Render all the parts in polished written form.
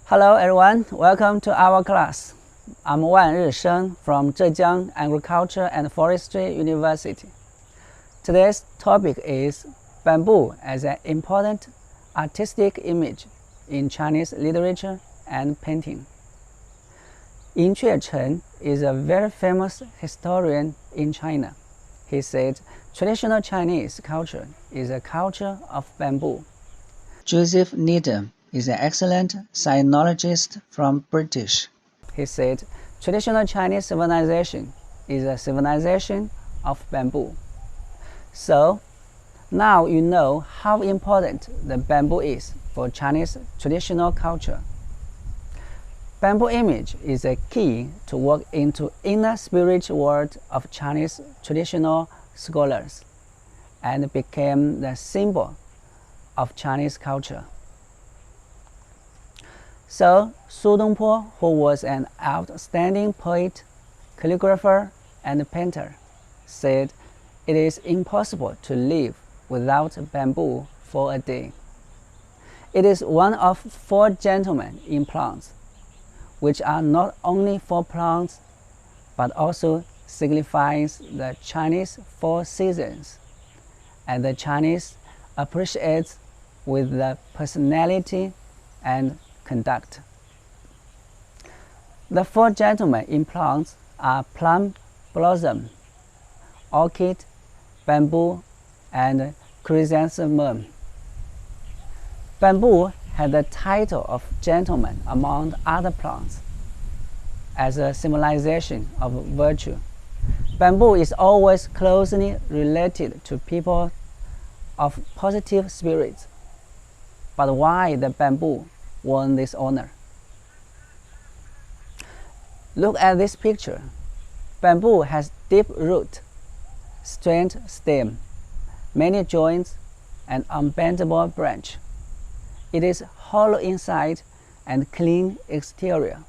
Hello everyone, welcome to our class. I'm Wan Risheng from Zhejiang Agriculture and Forestry University. Today's topic is bamboo as an important artistic image in Chinese literature and painting. Yin Chen is a very famous historian in China. He said traditional Chinese culture is a culture of bamboo. Joseph Needham is an excellent sinologist from British. He said traditional Chinese civilization is a civilization of bamboo. So now you know how important the bamboo is for Chinese traditional culture. Bamboo image is a key to walk into inner spiritual world of Chinese traditional scholars and became the symbol of Chinese culture. So Su Dongpo, who was an outstanding poet, calligrapher, and painter, said it is impossible to live without bamboo for a day. It is one of 4 gentlemen in plants, which are not only 4 plants, but also signifies the Chinese 4 seasons, and the Chinese appreciates with the personality and conduct. The 4 gentlemen in plants are plum blossom, orchid, bamboo, and chrysanthemum. Bamboo had the title of gentleman among other plants as a symbolization of virtue. Bamboo is always closely related to people of positive spirits. But why the bamboo won this honor? Look at this picture. Bamboo has deep root, straight stem, many joints, and unbendable branch. It is hollow inside and clean exterior.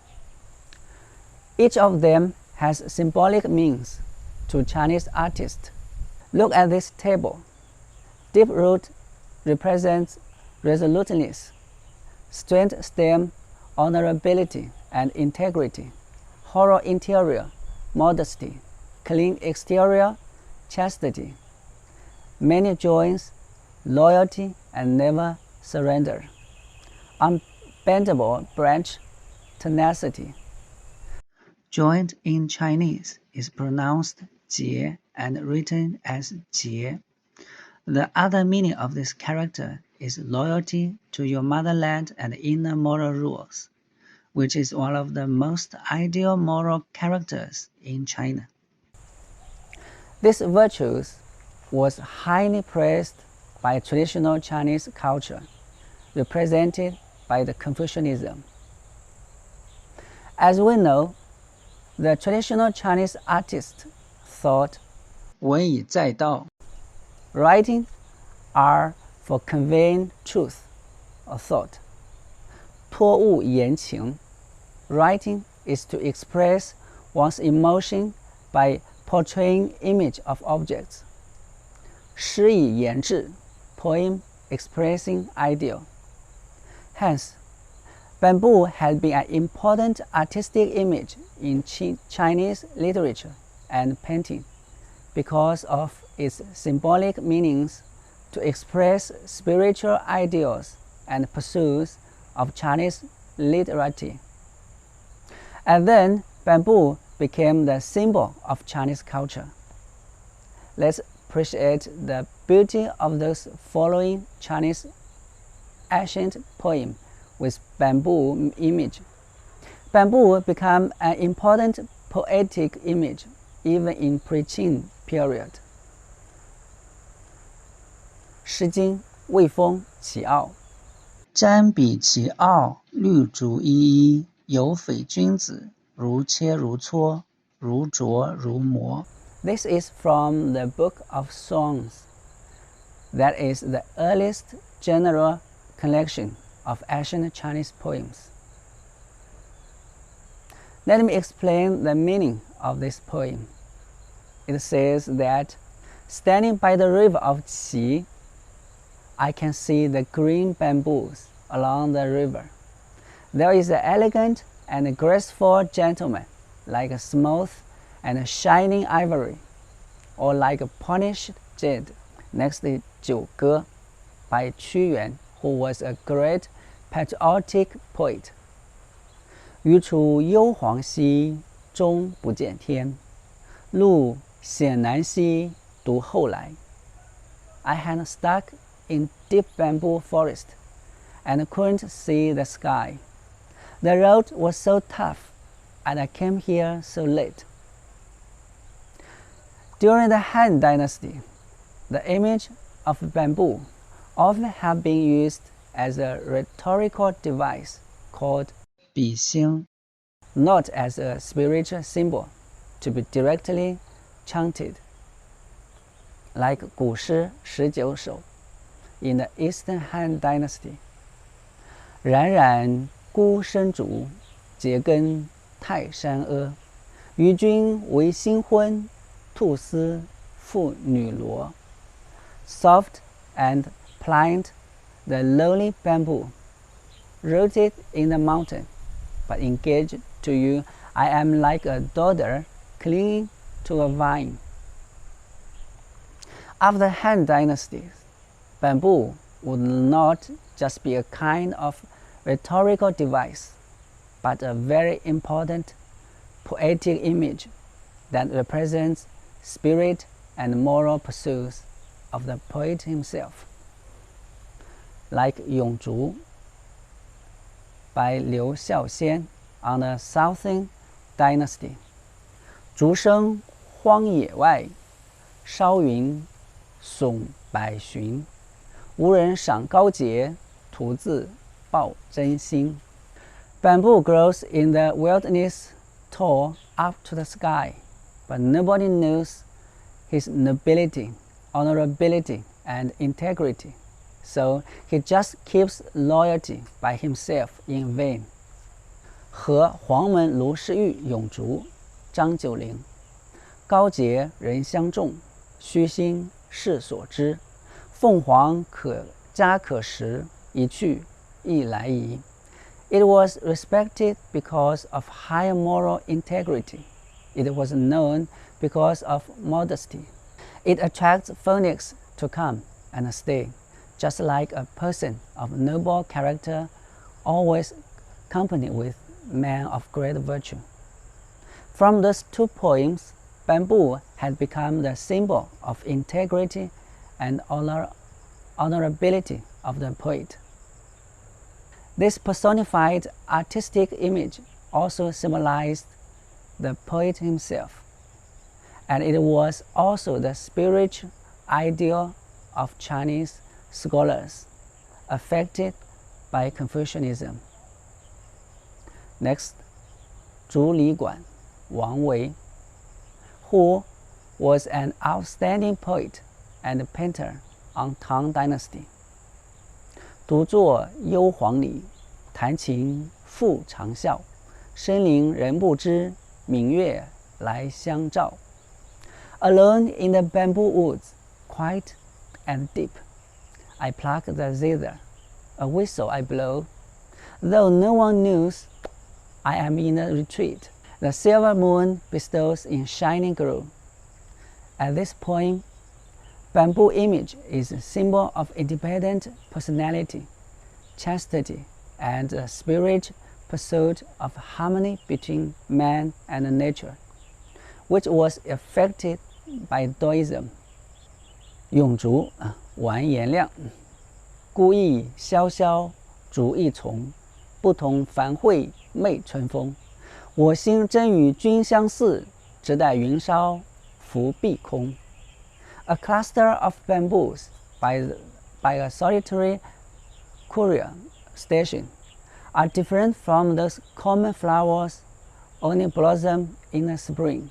Each of them has symbolic meanings to Chinese artists. Look at this table. Deep root represents resoluteness, straight stem, honorability and integrity, hollow interior, modesty, clean exterior, chastity, many joints, loyalty and never surrender, unbendable branch, tenacity. Joint in Chinese is pronounced jie and written as jie. The other meaning of this character is loyalty to your motherland and inner moral rules, which is one of the most ideal moral characters in China. This virtue was highly praised by traditional Chinese culture, represented by the Confucianism. As we know, the traditional Chinese artists thought 文以载道. Writing are for conveying truth or thought. 托物言情. Writing is to express one's emotion by portraying image of objects. 诗以言志. Poem expressing ideal. Hence, bamboo has been an important artistic image in Chinese literature and painting because of its symbolic meanings to express spiritual ideals and pursuits of Chinese literati. And then bamboo became the symbol of Chinese culture. Let's appreciate the beauty of those following Chinese ancient poems with bamboo image. Bamboo became an important poetic image even in pre-Qing period. 诗经魏风起奥，瞻彼其奥，绿竹依依，有匪君子，如切如磋，如琢如磨。This is from the Book of Songs. That is the earliest general collection of ancient Chinese poems. Let me explain the meaning of this poem. It says that standing by the river of Qi, I can see the green bamboos along the river. There is an elegant and graceful gentleman, like a smooth and shining ivory, or like a polished jade. Next is 九歌 by 屈原, who was a great patriotic poet. 余处幽篁兮，终不见天。路险难兮，独后来。I had stuck in deep bamboo forest and couldn't see the sky. The road was so tough, and I came here so late. During the Han Dynasty, the image of bamboo often had been used as a rhetorical device called 比兴, not as a spiritual symbol to be directly chanted, like 古诗19首 in the Eastern Han Dynasty. 冉冉孤生竹，节根泰山阿。与君为新婚，兔丝妇女罗。Soft and pliant, the lowly bamboo, rooted in the mountain, but engaged to you, I am like a daughter clinging to a vine. After Han Dynasty, bamboo would not just be a kind of rhetorical device, but a very important poetic image that represents spirit and moral pursuits of the poet himself. Like 咏竹 by 刘孝先 on the Southern Dynasty. 竹声荒野外，烧云耸百寻。无人赏高洁，徒自报真心。Bamboo grows in the wilderness tall up to the sky, but nobody knows his nobility, honorability, and integrity, so he just keeps loyalty by himself in vain. 和黄门卢氏玉咏竹，张九龄。高洁人相重，虚心世所知。凤凰可嘉可食，一去亦来矣。It was respected because of high moral integrity. It was known because of modesty. It attracts phoenix to come and stay, just like a person of noble character always accompanied with men of great virtue. From those two poems, bamboo had become the symbol of integrity and honorability of the poet. This personified artistic image also symbolized the poet himself, and it was also the spiritual ideal of Chinese scholars affected by Confucianism. Next, 竹里馆 Wang Wei, who was an outstanding poet and painter on Tang Dynasty. 独坐幽篁里，弹琴复长啸。深林人不知，明月来相照。Alone in the bamboo woods, quiet and deep, I pluck the zither, a whistle I blow. Though no one knows I am in a retreat, the silver moon bestows in shining glow. At this point, bamboo image is a symbol of independent personality, chastity, and a spiritual pursuit of harmony between man and nature, which was affected by Taoism. 咏竹完颜亮，孤意萧萧竹一丛，不同繁会媚春风。我心真与君相似，只待云梢拂碧空。A cluster of bamboos by a solitary courier station are different from those common flowers only blossom in the spring.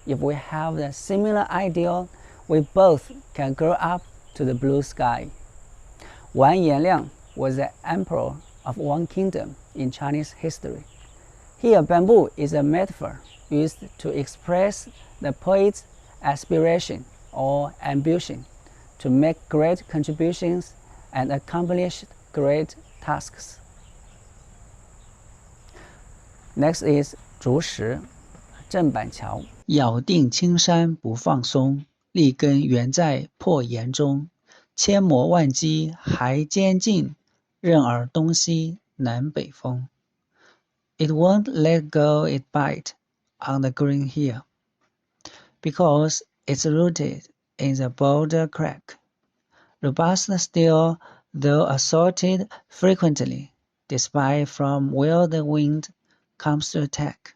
If we have the similar ideal, we both can grow up to the blue sky. Wang Yanliang was the emperor of one kingdom in Chinese history. Here, bamboo is a metaphor used to express the poet's aspiration or ambition to make great contributions and accomplish great tasks. Next is 竹石正板桥，咬定青山不放松，立根原在破岩中。千磨万击还坚劲，任尔东西南北风。It won't let go it bite on the green hill, because it's rooted in the boulder crack. Robust still, though assaulted frequently, despite from where the wind comes to attack.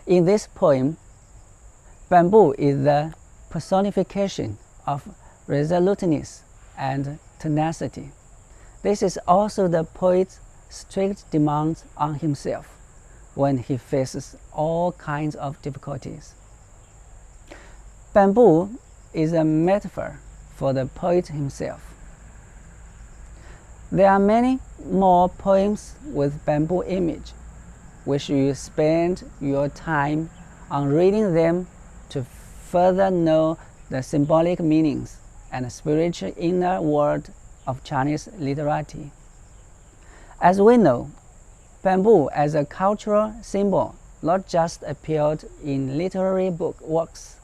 In this poem, bamboo is the personification of resoluteness and tenacity. This is also the poet's strict demand on himself when he faces all kinds of difficulties. Bamboo is a metaphor for the poet himself. There are many more poems with bamboo image. We should spend your time on reading them to further know the symbolic meanings and spiritual inner world of Chinese literati. As we know, bamboo as a cultural symbol not just appeared in literary works,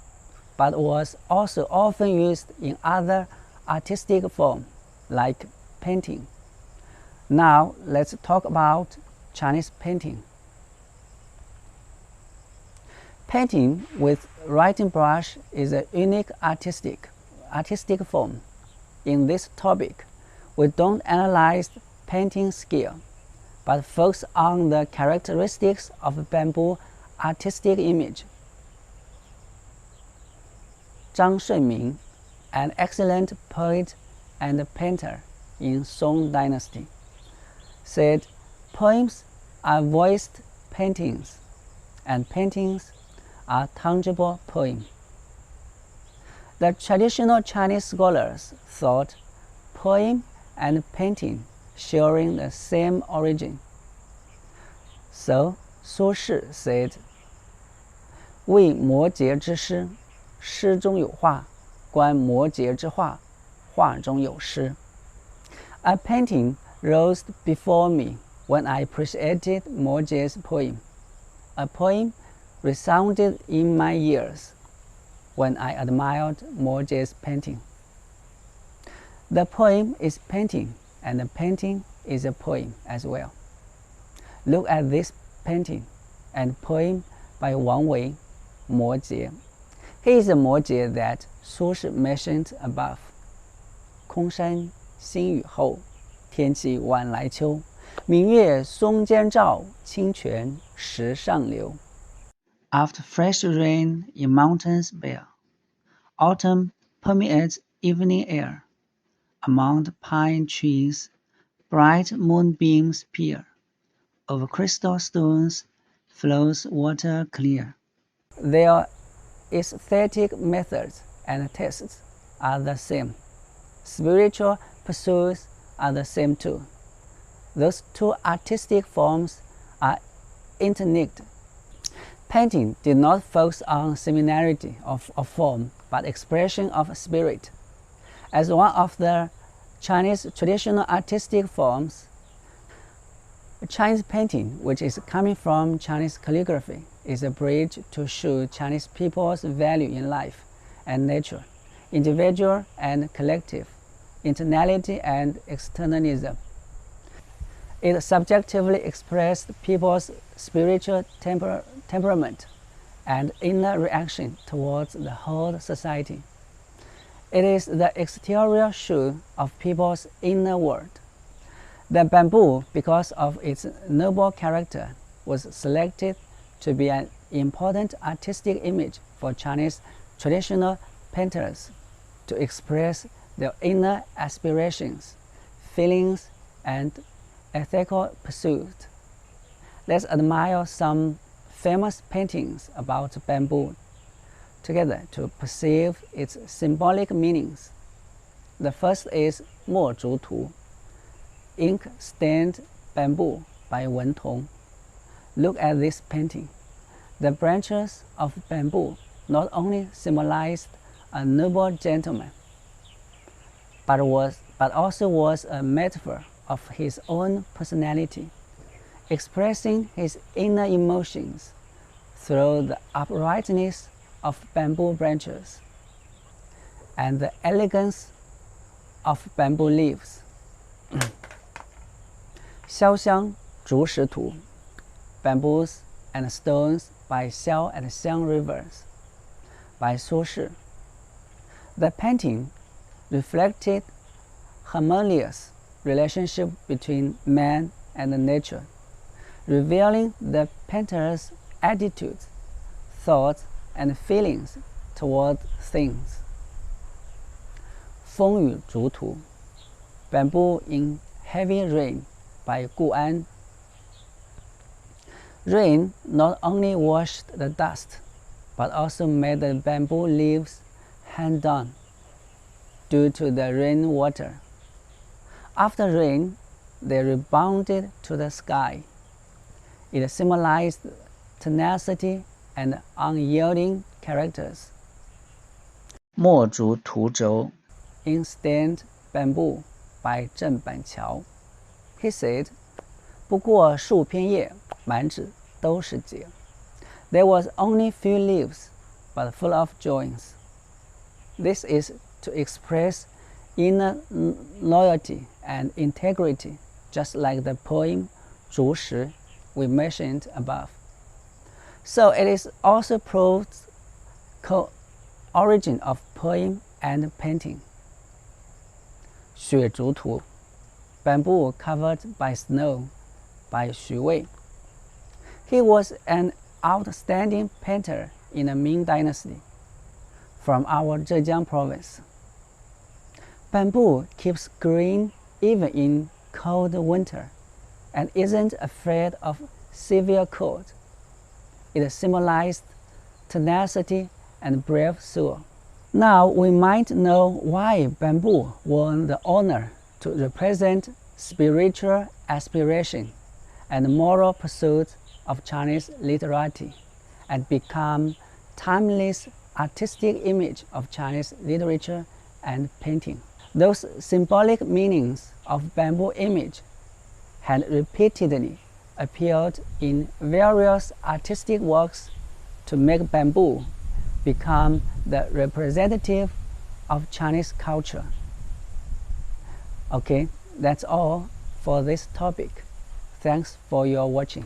but was also often used in other artistic forms like painting. Now let's talk about Chinese painting. Painting with writing brush is a unique artistic form. In this topic, we don't analyze painting skill, but focus on the characteristics of bamboo artistic image. Zhang Shunming, an excellent poet and painter in Song Dynasty, said, "Poems are voiced paintings, and paintings are tangible poems." The traditional Chinese scholars thought poem and painting sharing the same origin. So Su Shi said, 为摩诘之诗，诗中有画，观摩诘之画，画中有诗。A painting rose before me when I appreciated Moji's poem. A poem resounded in my ears when I admired Moji's painting. The poem is painting, and the painting is a poem as well. Look at this painting and poem by Wang Wei, Mo Jie. He is the Mo Jie that Su Shi mentioned above. 空山新雨后，天气晚来秋。明月松间照，清泉石上流。 After fresh rain in mountains bare, autumn permeates evening air. Among the pine trees, bright moonbeams peer. Over crystal stones flows water clear. Their aesthetic methods and tastes are the same. Spiritual pursuits are the same too. Those two artistic forms are interlinked. Painting did not focus on similarity of form, but expression of spirit. As one of the Chinese traditional artistic forms, Chinese painting, which is coming from Chinese calligraphy, is a bridge to show Chinese people's value in life and nature, individual and collective, internality and externalism. It subjectively expressed people's spiritual temperament and inner reaction towards the whole society. It is the exterior show of people's inner world. The bamboo, because of its noble character, was selected to be an important artistic image for Chinese traditional painters to express their inner aspirations, feelings, and ethical pursuits. Let's admire some famous paintings about bamboo together to perceive its symbolic meanings. The first is 墨竹图, ink-stained bamboo by Wen Tong. Look at this painting. The branches of bamboo not only symbolized a noble gentleman, but also was a metaphor of his own personality. expressing his inner emotions through the uprightness of bamboo branches and the elegance of bamboo leaves. 潇湘竹石图 Bamboos and Stones by Xiao and Xiang Rivers by 苏轼. The painting reflected harmonious relationship between man and nature, revealing the painter's attitudes, thoughts, and feelings toward things. 风雨竹图 Bamboo in Heavy Rain by 顾安. Rain not only washed the dust, but also made the bamboo leaves hang down due to the rainwater. After rain, they rebounded to the sky. It symbolized tenacity and unyielding characters. 墨竹涂轴 In Stained Bamboo by 郑板桥. He said, 不过数片叶，满纸都是结. There was only few leaves, but full of joys. This is to express inner loyalty and integrity, just like the poem 竹石 we mentioned above. So it is also proves co-origin of poem and painting. 雪竹图 Bamboo covered by snow by 徐渭. He was an outstanding painter in the Ming Dynasty from our Zhejiang province. Bamboo keeps green even in cold winter and isn't afraid of severe cold. It symbolized tenacity and brave soul. Now we might know why bamboo won the honor to represent spiritual aspiration and moral pursuits of Chinese literati and become timeless artistic image of Chinese literature and painting. Those symbolic meanings of bamboo image had repeatedly appeared in various artistic works to make bamboo become the representative of Chinese culture. Okay, that's all for this topic. Thanks for your watching.